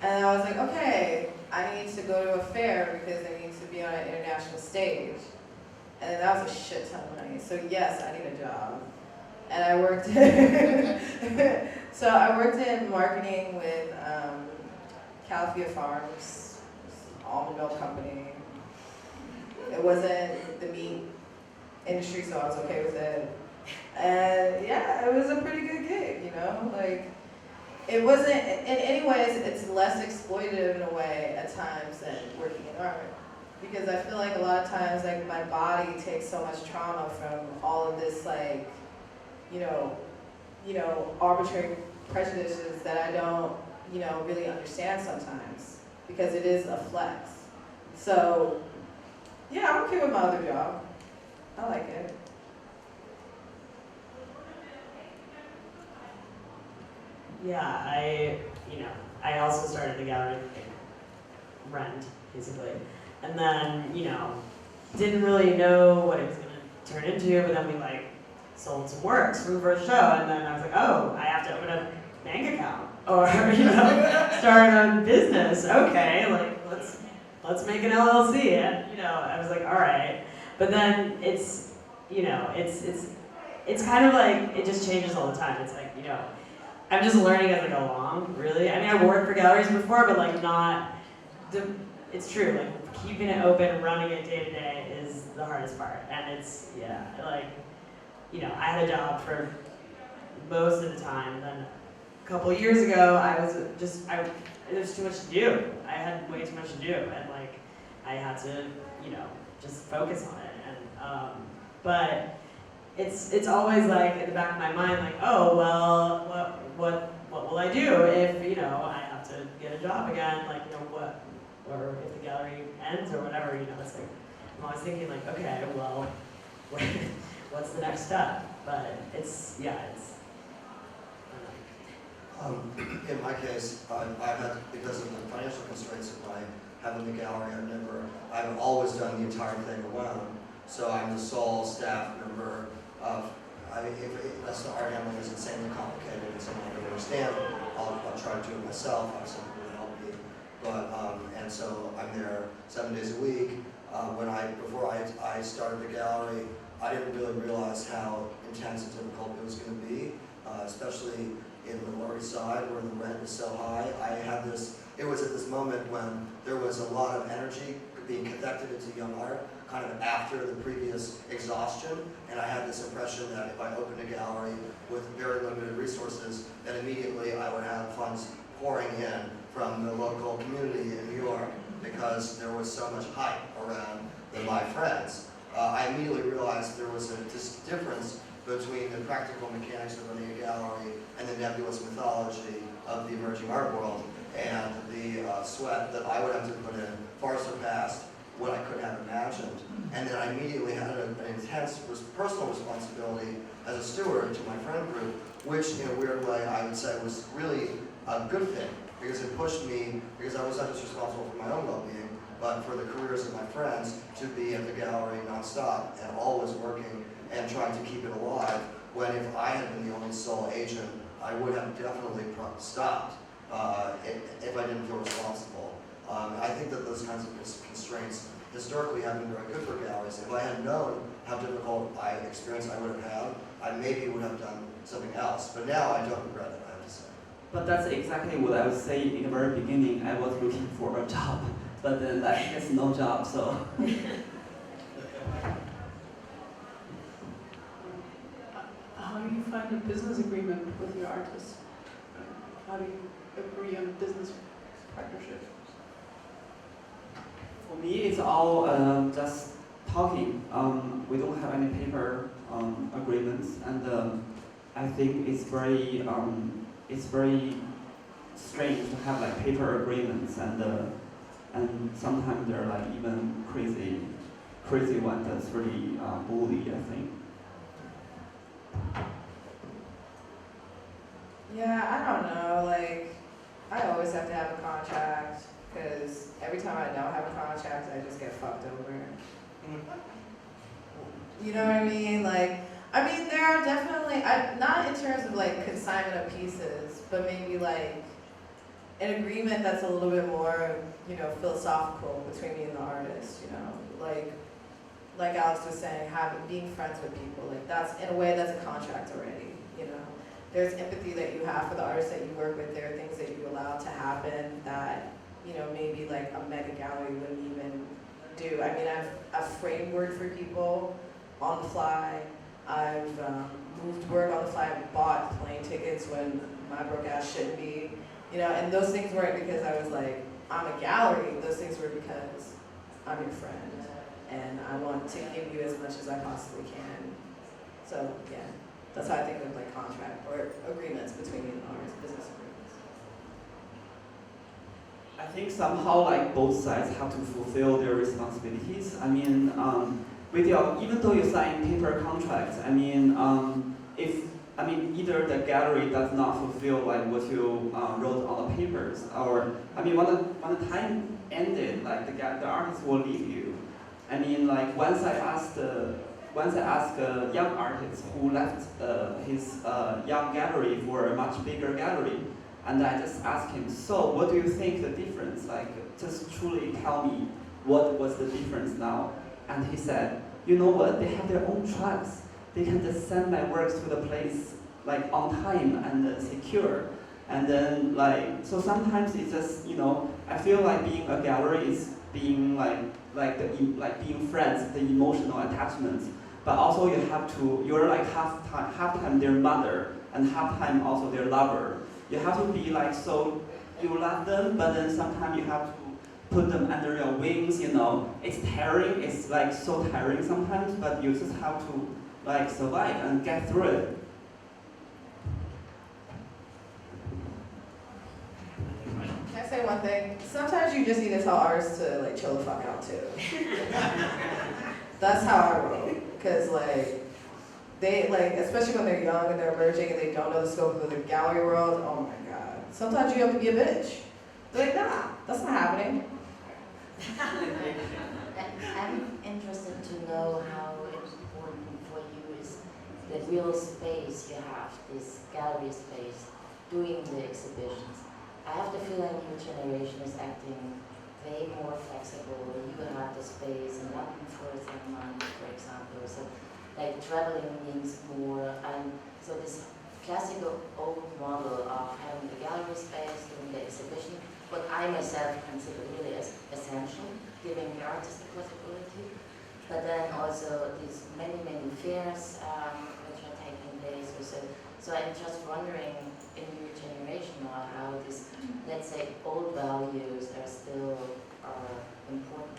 And I was like, okay, I need to go to a fair because I need to be on an international stage. And then that was a shit ton of money. So yes, I need a job. And I worked I worked in marketing with Califia Farms, almond milk company. It wasn't the meat industry, so I was okay with it. And yeah, it was a pretty good gig, you know? Like, it wasn't, in any ways, it's less exploitative in a way at times than working in art. Because I feel like a lot of times, like, my body takes so much trauma from all of this, like, you know, arbitrary prejudices that I don't, really understand sometimes. Because it is a flex. So, yeah, I'm okay with my other job. I like it. Yeah, I also started the gallery paying rent, basically. And then, didn't really know what it was going to turn into, but then we, sold some works from the first show, and then I was like, oh, I have to open a bank account, or, start a business. Okay, let's make an LLC, and, I was like, all right. But then it's kind of like, it just changes all the time. It's like, I'm just learning as I go along, really. I mean, I've worked for galleries before, but it's true, keeping it open, running it day to day is the hardest part. And it's, I had a job for most of the time. Then a couple of years ago, there's too much to do. I had way too much to do, and I had to, just focus on it. And, but it's always in the back of my mind, oh, well, what will I do if, I have to get a job again, or if the gallery ends or whatever, it's I'm always thinking okay, well, what's the next step? But in my case, I've had, because of the financial constraints of having the gallery, I've always done the entire thing alone. So I'm the sole staff member of, if the art handling is insanely complicated and something I don't understand, I'll try to do it myself. I have someone who will help me. But, and so I'm there 7 days a week. Before I started the gallery, I didn't really realize how intense and difficult it was going to be, especially in the Lower East Side where the rent is so high. It was at this moment when there was a lot of energy being connected into young art, kind of after the previous exhaustion, and I had this impression that if I opened a gallery with very limited resources, that immediately I would have funds pouring in from the local community in New York because there was so much hype around my friends. I immediately realized there was a difference between the practical mechanics of running a gallery and the nebulous mythology of the emerging art world, and the sweat that I would have to put in far surpassed what I could have imagined. And then I immediately had an intense personal responsibility as a steward to my friend group, which in a weird way I would say was really a good thing, because it pushed me, because I was not just responsible for my own well-being, but for the careers of my friends, to be at the gallery nonstop and always working and trying to keep it alive, when if I had been the only sole agent, I would have definitely stopped if I didn't feel responsible. I think that those kinds of constraints historically have been very good for galleries. If I had known how difficult experience I would have had, I maybe would have done something else. But now I don't regret it, I have to say. But that's exactly what I was saying in the very beginning. I was looking for a job, but then I guess no job, so. How do you find a business agreement with your artists? How do you agree on a business partnership? For me, it's all just talking. We don't have any paper agreements, and I think it's very strange to have like paper agreements, and sometimes they're like even crazy ones that's really bully, I think. Yeah, I don't know, like, I always have to have a contract, because every time I don't have a contract, I just get fucked over. You know what I mean? Like, there are definitely, not in terms of like consignment of pieces, but maybe like an agreement that's a little bit more, philosophical between me and the artist, like Alex was saying, being friends with people, like that's, in a way, that's a contract already, There's empathy that you have for the artists that you work with. There are things that you allow to happen that, maybe like a mega gallery wouldn't even do. I've framed work for people on the fly. I've moved work on the fly. I've bought plane tickets when my broke ass shouldn't be. And those things weren't because I was like, I'm a gallery. Those things were because I'm your friend. And I want to give you as much as I possibly can. So, yeah. That's how I think of like contract or agreements between me and the artist, business agreements. I think somehow like both sides have to fulfill their responsibilities. Even though you sign paper contracts, either the gallery does not fulfill like what you wrote on the papers, or when the time ended, like the artist will leave you. Once I asked a young artist who left his young gallery for a much bigger gallery, and I just asked him, so what do you think the difference? Like, just truly tell me what was the difference now? And he said, you know what, they have their own trucks. They can just send my works to the place like on time and secure. And then so sometimes it's just, I feel like being a gallery is being being friends, the emotional attachments. But also you're like half time their mother and half time also their lover. You have to be like, so you love them, but then sometimes you have to put them under your wings, It's tiring, it's like so tiring sometimes, but you just have to like survive and get through it. Can I say one thing? Sometimes you just need to tell artists to like chill the fuck out too. That's how I roll. Because they especially when they're young and they're emerging and they don't know the scope of the gallery world, oh my god. Sometimes you have to be a bitch. They're like, nah, that's not happening. I'm interested to know how important for you is the real space you have, this gallery space, doing the exhibitions. I have the feeling your generation is acting way more flexible. You have the space and not for 7 months, for example. So like traveling means more, and so this classical old model of having the gallery space, doing the exhibition, what I myself consider really as essential, giving the artist the possibility, but then also these many fairs which are taking place. So I'm just wondering, in your generation, or how these, let's say, old values are still important.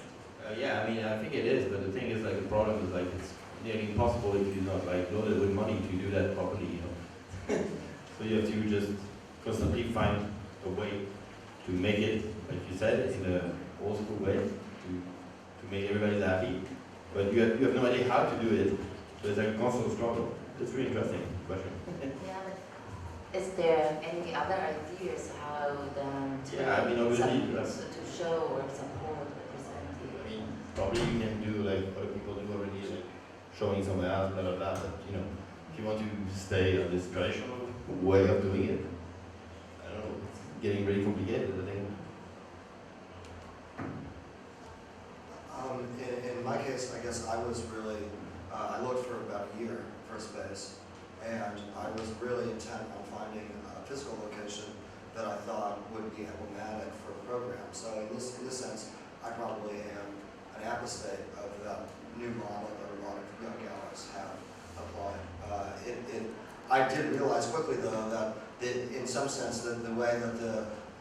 Yeah, I mean, I think it is, but the thing is, like, the problem is, like, it's nearly impossible if you're not, like, loaded with money to do that properly, you know. So you have to just constantly find a way to make it, like you said, in an old school way, to make everybody happy. But you have no idea how to do it, so it's like a constant struggle. It's really interesting question. Yeah, but is there any other ideas how then to, Yeah, I mean, obviously, to show or support or present I mean, probably you can do like other people do already, like showing somewhere else, blah blah blah. But you know, if you want to stay on this traditional way of doing it, I don't know, it's getting really complicated, I think. In my case, I guess I was really, I looked for about a year for a space, and I was really intent on finding a physical location that I thought would be emblematic for a program. So in this sense, I probably am an apostate of that new model that a lot of young galleries have applied. I did realize quickly, though, that in some sense that the way that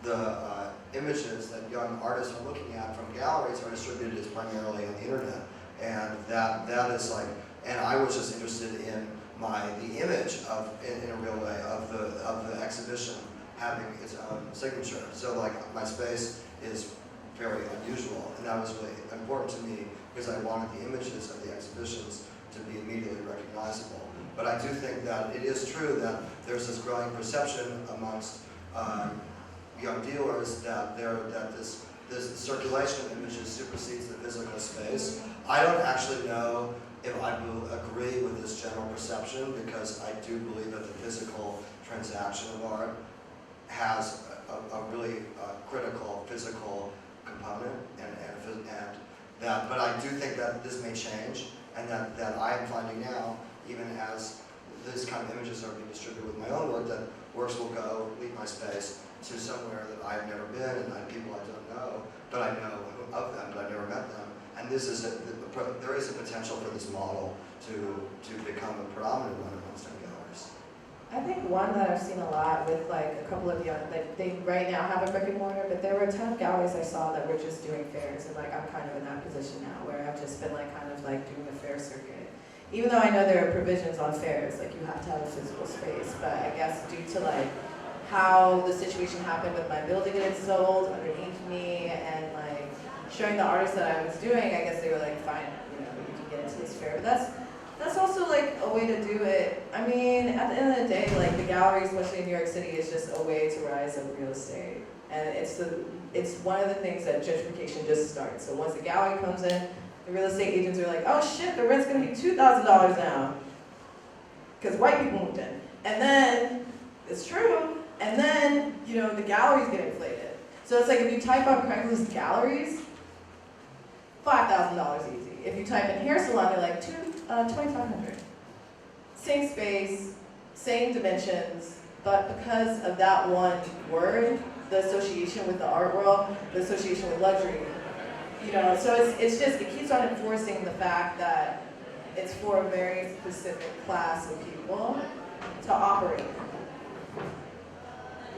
the images that young artists are looking at from galleries are distributed is primarily on the internet, and that is like, and I was just interested in the image of, in a real way, of the exhibition having its own signature. So like my space is very unusual, and that was really important to me because I wanted the images of the exhibitions to be immediately recognizable. But I do think that it is true that there's this growing perception amongst young dealers that this circulation of images supersedes the physical space. I don't actually know if I will agree with this general perception, because I do believe that the physical transaction of art has a really critical physical component, and that. But I do think that this may change, and that I am finding now, even as these kind of images are being distributed with my own work, that works will go leave my space to somewhere that I've never been, and people I don't know, but I know of them, but I've never met them. And this is there is a potential for this model to become a predominant one amongst young galleries. I think one that I've seen a lot with like a couple of young, like they right now have a brick and mortar, but there were a ton of galleries I saw that were just doing fairs, and like I'm kind of in that position now where I've just been like kind of like doing the fair circuit. Even though I know there are provisions on fairs, like you have to have a physical space, but I guess due to like how the situation happened with my building getting sold underneath me and like showing the artists that I was doing, I guess they were like, fine, you know, you can get into this fair. But that's also like a way to do it. I mean, at the end of the day, like the gallery, especially in New York City, is just a way to rise up real estate. And it's one of the things that gentrification just starts. So once the gallery comes in, the real estate agents are like, oh shit, the rent's gonna be $2,000 now. Because white people moved in. And then, it's true, and then, you know, the galleries get inflated. So it's like if you type up Craigslist galleries, $5,000 easy. If you type in hair salon, they're like $2,500. Same space, same dimensions, but because of that one word, the association with the art world, the association with luxury, you know, so it's just, it keeps on enforcing the fact that it's for a very specific class of people to operate.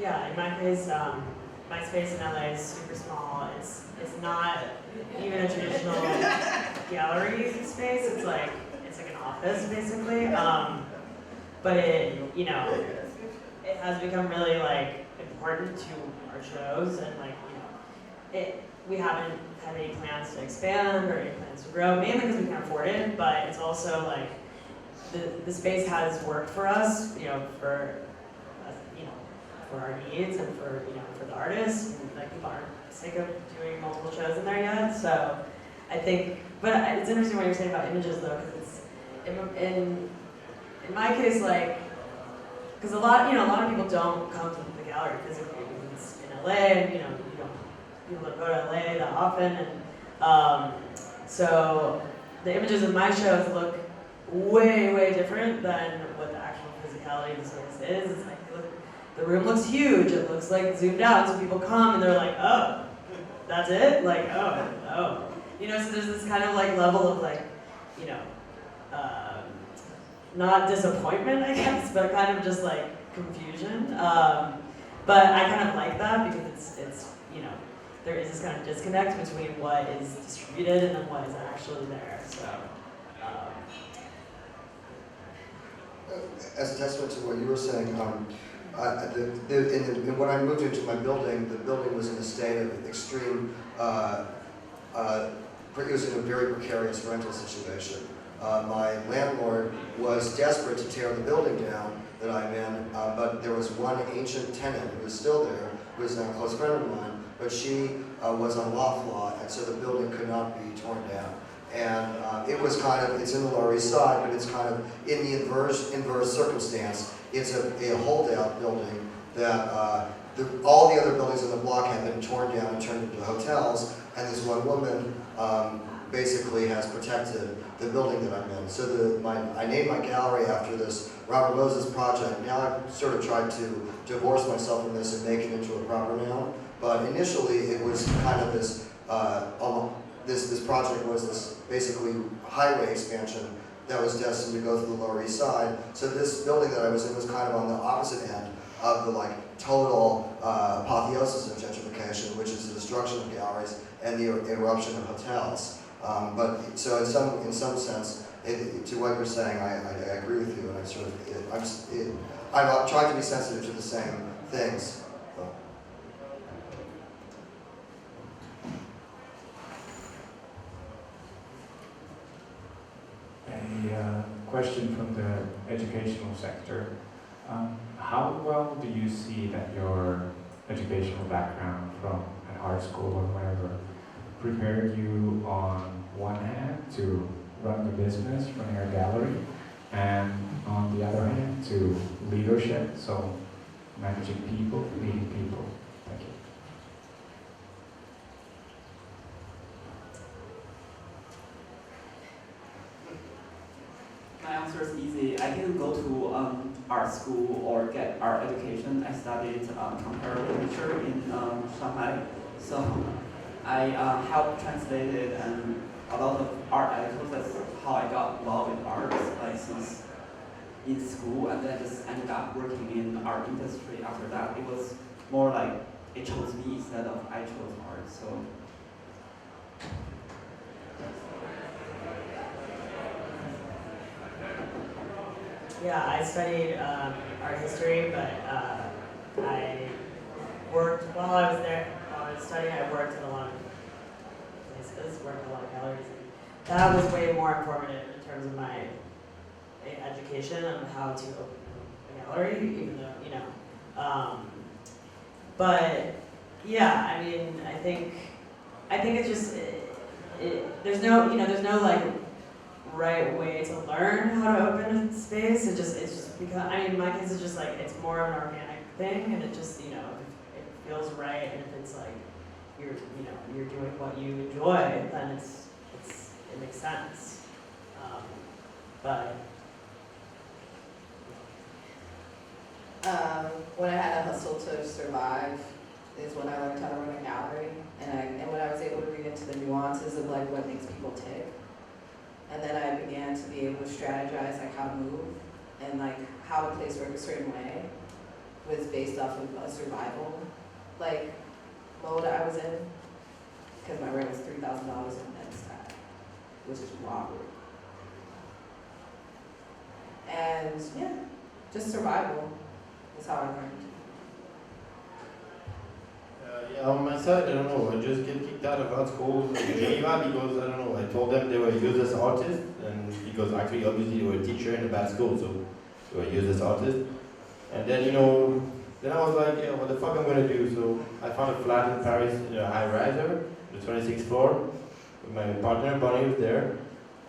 Yeah, in my case, my space in LA is super small. It's not even a traditional gallery space. It's like an office basically. But it, you know, it has become really like important to our shows, and like, you know, we haven't had any plans to expand or any plans to grow, mainly because we can't afford it. But it's also like the space has worked for us, you know, for our needs and for, you know, for the artists, and like people aren't sick of doing multiple shows in there yet. So I think, but it's interesting what you're saying about images though, because it's in my case, like, because a lot of people don't come to the gallery physically because it's in LA, and you know, people don't go to LA that often, and so the images of my shows look way, way different than what the actual physicality of the space is. It's like, look, the room looks huge, it looks like zoomed out, so people come and they're like, oh, that's it? Like, oh. You know, so there's this kind of like level of like, you know, not disappointment, I guess, but kind of just like confusion. But I kind of like that because it's you know, there is this kind of disconnect between what is distributed and then what is actually there. So. As a testament to what you were saying, when I moved into my building, the building was in a state of extreme, it was in a very precarious rental situation. My landlord was desperate to tear the building down that I'm in, but there was one ancient tenant who was still there, who is now a close friend of mine, but she was on loft law, and so the building could not be torn down. And it was kind of, it's in the Lower East Side, but it's kind of in the inverse circumstance. It's a holdout building that all the other buildings in the block have been torn down and turned into hotels, and this one woman basically has protected the building that I'm in. So I named my gallery after this Robert Moses project. Now I've sort of tried to divorce myself from this and make it into a proper noun, but initially it was kind of this, this project was this basically highway expansion that was destined to go through the Lower East Side. So this building that I was in was kind of on the opposite end of the like total apotheosis of gentrification, which is the destruction of galleries and the eruption of hotels. But so in some sense, to what you're saying, I agree with you, and I'm trying to be sensitive to the same things. A question from the educational sector. How well do you see that your educational background from an art school or whatever prepared you on one hand to run the business, running a gallery, and on the other hand to leadership, so managing people, leading people? Thank you. My answer is easy. I didn't go to art school or get art education. I studied comparative literature in Shanghai. So I helped translate it and a lot of art articles. That's how I got involved in art, like since in school, and then just ended up working in art industry after that. It was more like it chose me instead of I chose art. So. Yeah, I studied art history, but I worked, while I was there, while I was studying, I worked in a lot of places, worked in a lot of galleries. That was way more informative in terms of my education on how to open a gallery, even though, you know. But yeah, I mean, I think it's just, there's no like right way to learn how to open a space. It's just because, I mean, in my case, it's just like, it's more of an organic thing, and it just, you know, if it feels right, and if it's like, you're doing what you enjoy, then it makes sense. But when I had to hustle to survive is when I learned how to run a gallery, and when I was able to read into the nuances of like what makes people tick. And then I began to be able to strategize like how to move and like how to place work a certain way was based off of a survival like mode I was in, because my rent was $3,000 in Medstack, which is robbery. And yeah, just survival is how I learned. Yeah, on my side, I don't know, I just get kicked out of art school in Geneva because, I don't know, I told them they were used as artists, and because actually, obviously, they were a teacher in a bad school, so they were used as artists. And then, you know, then I was like, yeah, what the fuck I'm gonna do? So I found a flat in Paris in a high riser, the 26th floor, with my partner, Bonnie, was there,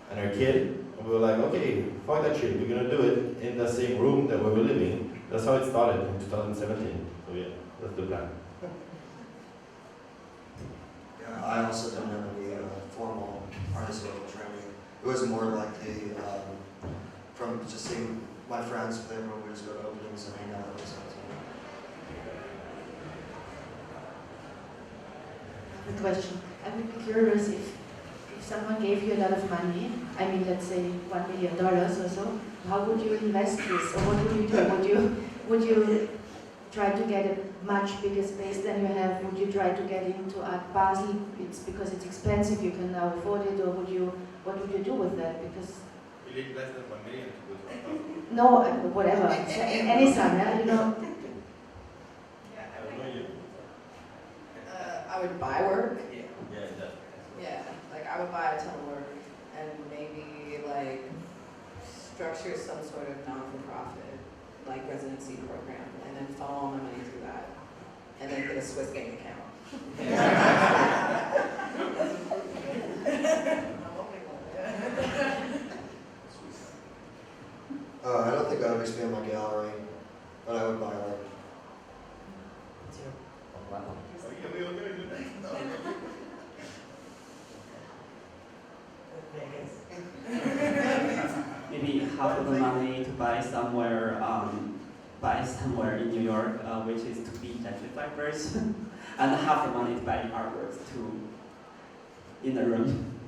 and her kid. And we were like, okay, fuck that shit, we're gonna do it in the same room that we were living. That's how it started in 2017. So yeah, that's the plan. I also didn't have any formal artistical training. It was more like the from just seeing my friends, they would just go to openings and hang out with us. The question. I would be curious if someone gave you a lot of money, I mean, let's say $1 million or so, how would you invest this, or what would you do? Would you try to get a much bigger space than you have? Would you try to get into Art Basel? It's because it's expensive, you can now afford it, or what would you do with that? Because You need less than 1 million to go to Art Basel. no, whatever, any sum, yeah, you know. I would buy work. Yeah, it does. Yeah, like I would buy a ton of work and maybe like structure some sort of non-for-profit like residency program and then funnel all my money through that and then get a Swiss bank account. I don't think I would expand my gallery, but I would buy art. Wow. Maybe half of the money to buy somewhere in New York, which is to be gentrified first, and half the money to buy artworks in the room.